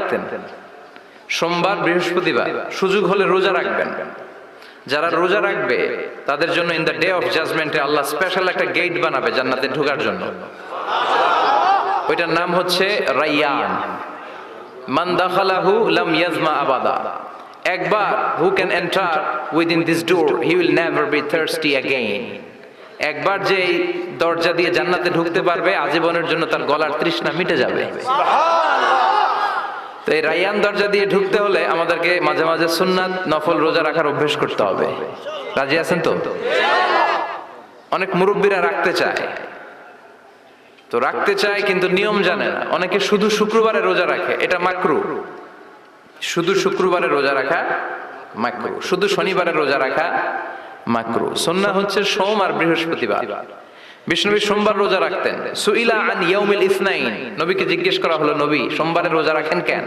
রাখতেন, সোমবার বৃহস্পতিবার সুযোগ হলে রোজা রাখবেন। যারা রোজা রাখবে তাদের জন্য ইন দ্য ডে অফ জাজমেন্টে আল্লাহ স্পেশাল একটা গেট বানাবে জান্নাতে ঢোকার জন্য। ওইটার নাম হচ্ছে রাইয়ান। মান দাখালাহু লাম ইয়াজমা আবাদা। একবার who can enter within this door he will never be thirsty again. একবার যে দরজা দিয়ে জান্নাতে ঢুকতে পারবে আজীবনের জন্য তার গলার তৃষ্ণা মিটে যাবে। তো এই রাইয়ান দরজা দিয়ে ঢুকতে হলে আমাদেরকে মাঝে মাঝে সুন্নাত নফল রোজা রাখার অভ্যেস করতে হবে। রাজি আছেন তো? অনেক মুরব্বীরা রাখতে চায়, তো রাখতে চায় কিন্তু নিয়ম জানে না। অনেকে শুধু শুক্রবারে রোজা রাখে, এটা মাকরু। শুধু শুক্রবারে রোজা রাখা মাকরু, শুধু শনিবারে রোজা রাখা মাকরু। সুন্নাহ হচ্ছে সোম আর বৃহস্পতিবার। বিষ্ণুনবী সোমবার রোজা রাখতেন। সুইলা আন ইয়াউমিল ইসনাইন, নবীকে জিজ্ঞেস করা হলো, নবী সোমবারে রোজা রাখেন কেন?